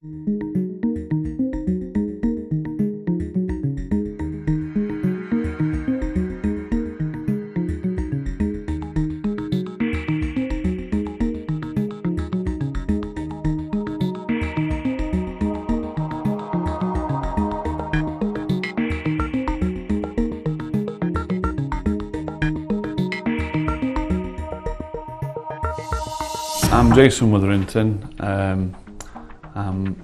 I'm Jason Witherington. I'm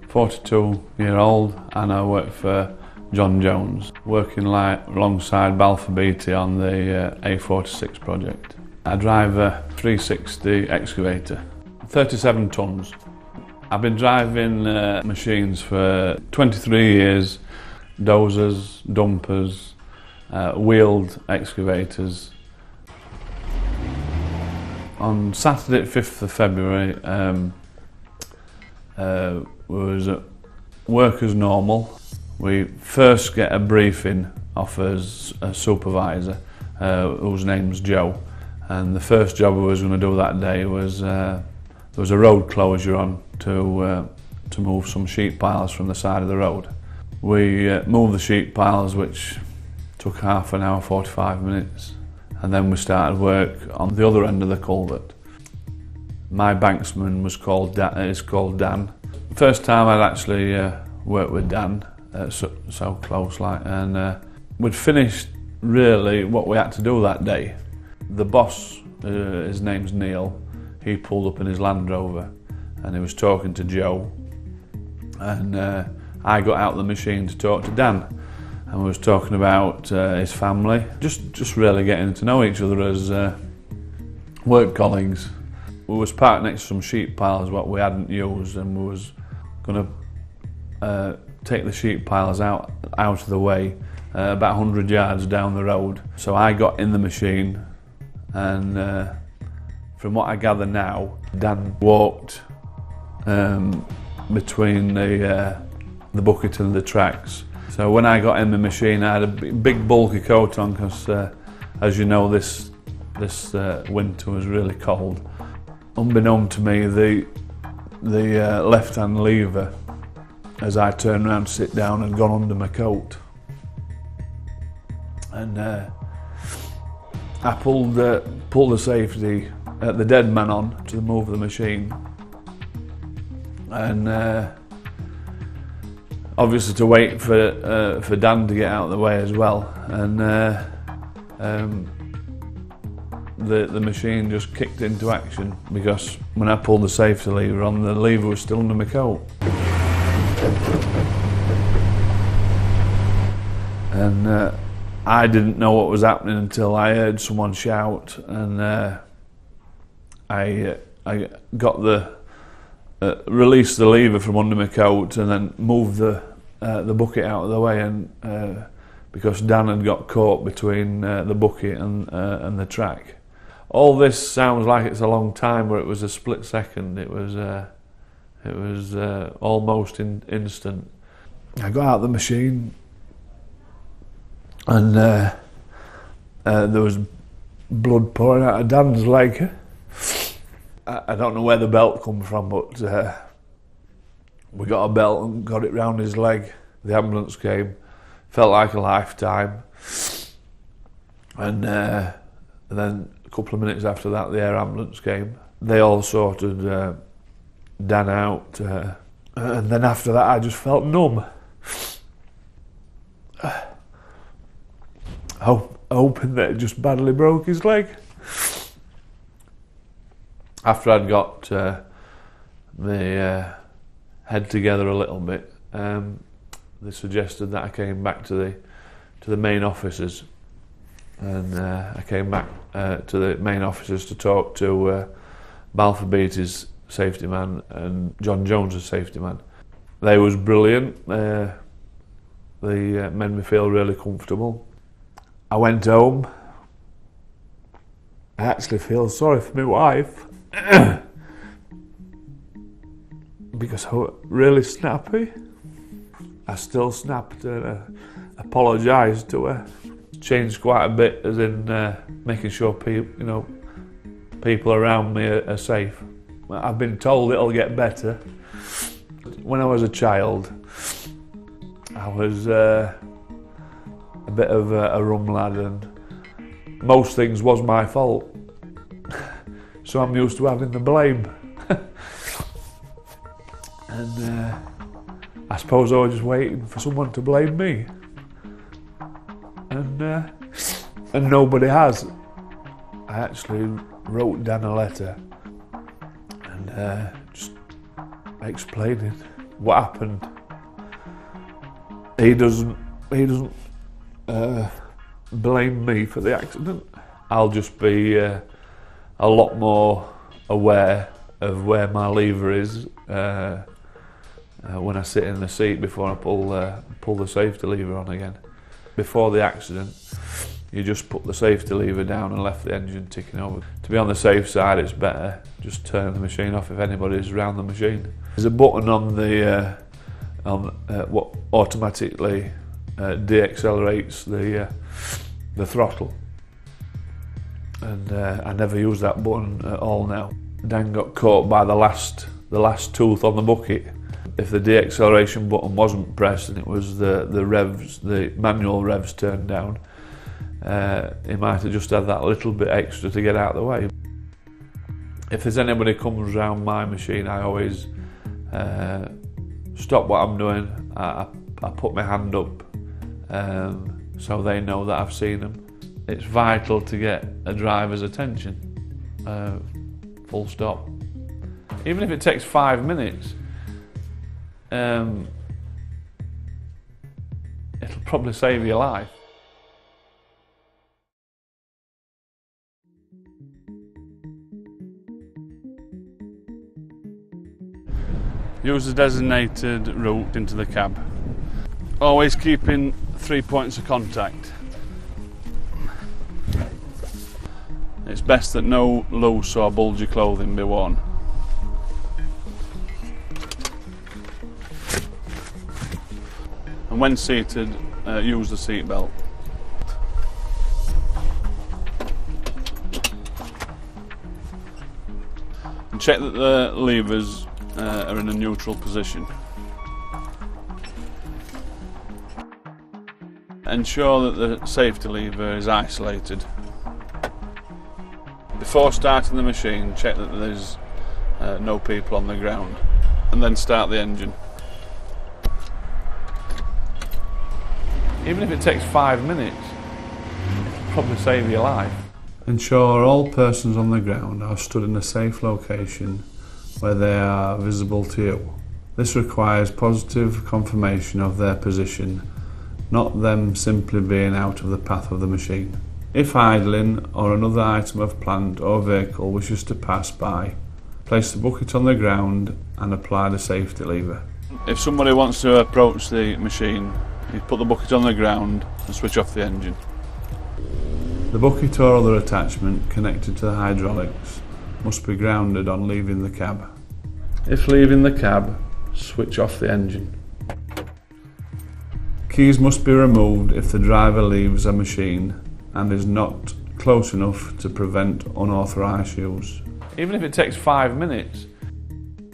42-year-old and I work for John Jones, working alongside BALFOUR BEATTY on the A46 project. I drive a 360 excavator, 37 tonnes. I've been driving machines for 23 years, dozers, dumpers, wheeled excavators. On Saturday 5th of February, we was at work as normal. We first get a briefing off as a supervisor, whose name's Joe, and the first job we was going to do that day was there was a road closure on to move some sheet piles from the side of the road. We moved the sheet piles, which took half an hour, 45 minutes. And then we started work on the other end of the culvert. My banksman is called Dan. First time I'd actually worked with Dan, so close like, and we'd finished really what we had to do that day. The boss, his name's Neil, he pulled up in his Land Rover and he was talking to Joe, and I got out of the machine to talk to Dan. And we was talking about his family, just really getting to know each other as work colleagues. We was parked next to some sheet piles what we hadn't used, and we was going to take the sheet piles out of the way about 100 yards down the road. So I got in the machine, and from what I gather now, Dan walked between the bucket and the tracks. So when I got in the machine, I had a big bulky coat on because, as you know, this winter was really cold. Unbeknown to me, the left-hand lever, as I turned around to sit down, had gone under my coat. And I pulled the safety, the dead man on to move the machine. And obviously to wait for Dan to get out of the way as well, and the machine just kicked into action because when I pulled the safety lever on, the lever was still under my coat. And I didn't know what was happening until I heard someone shout, and I got released the lever from under my coat and then moved the bucket out of the way, and because Dan had got caught between the bucket and the track. All this sounds like it's a long time, but it was a split second. It was almost instant. I got out of the machine, and there was blood pouring out of Dan's leg. I don't know where the belt come from, but we got a belt and got it round his leg. The ambulance came, felt like a lifetime, and then a couple of minutes after that the air ambulance came. They all sorted Dan out, and then after that I just felt numb. Hoping that it just badly broke his leg. After I'd got my head together a little bit, they suggested that I came back to the main offices, and I came back to the main offices to talk to BALFOUR BEATTY's safety man and John Jones's safety man. They was brilliant. They made me feel really comfortable. I went home. I actually feel sorry for my wife. Because I was really snappy. I still snapped and apologised to her. Changed quite a bit, as in making sure people around me are safe. I've been told it'll get better. when I was a child, I was a bit of a rum lad, and most things was my fault. So I'm used to having the blame. And I suppose I was just waiting for someone to blame me. And nobody has. I actually wrote Dan a letter and just explaining what happened. He doesn't blame me for the accident. I'll just be a lot more aware of where my lever is when I sit in the seat before I pull the safety lever on again. Before the accident, you just put the safety lever down and left the engine ticking over. To be on the safe side, it's better just turn the machine off if anybody's around the machine. There's a button on the what automatically deaccelerates the throttle, and I never use that button at all now. Dan got caught by the last tooth on the bucket. If the deacceleration button wasn't pressed and it was the manual revs turned down, he might have just had that little bit extra to get out of the way. If there's anybody comes around my machine, I always stop what I'm doing. I put my hand up so they know that I've seen them. It's vital to get a driver's attention, full stop. Even if it takes 5 minutes, it'll probably save your life. Use the designated route into the cab. Always keeping 3 points of contact. It's best that no loose or bulgy clothing be worn. And when seated, use the seat belt. And check that the levers are in a neutral position. Ensure that the safety lever is isolated. Before starting the machine, check that there's no people on the ground, and then start the engine. Even if it takes 5 minutes, it'll probably save your life. Ensure all persons on the ground are stood in a safe location where they are visible to you. This requires positive confirmation of their position, not them simply being out of the path of the machine. If idling or another item of plant or vehicle wishes to pass by, place the bucket on the ground and apply the safety lever. If somebody wants to approach the machine, you put the bucket on the ground and switch off the engine. The bucket or other attachment connected to the hydraulics must be grounded on leaving the cab. If leaving the cab, switch off the engine. Keys must be removed if the driver leaves a machine and is not close enough to prevent unauthorised use. Even if it takes 5 minutes,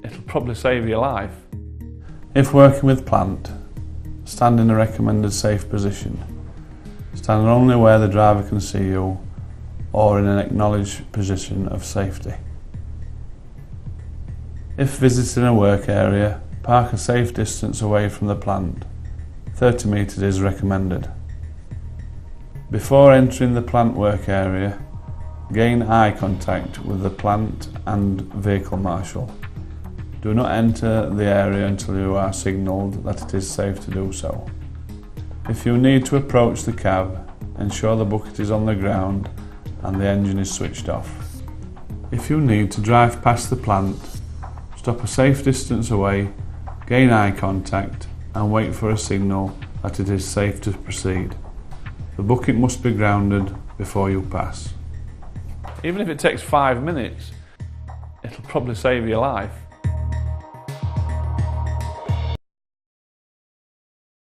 it'll probably save your life. If working with plant, stand in a recommended safe position. Stand only where the driver can see you or in an acknowledged position of safety. If visiting a work area, park a safe distance away from the plant. 30 metres is recommended. Before entering the plant work area, gain eye contact with the plant and vehicle marshal. Do not enter the area until you are signalled that it is safe to do so. If you need to approach the cab, ensure the bucket is on the ground and the engine is switched off. If you need to drive past the plant, stop a safe distance away, gain eye contact and wait for a signal that it is safe to proceed. The bucket must be grounded before you pass. Even if it takes 5 minutes, it'll probably save your life.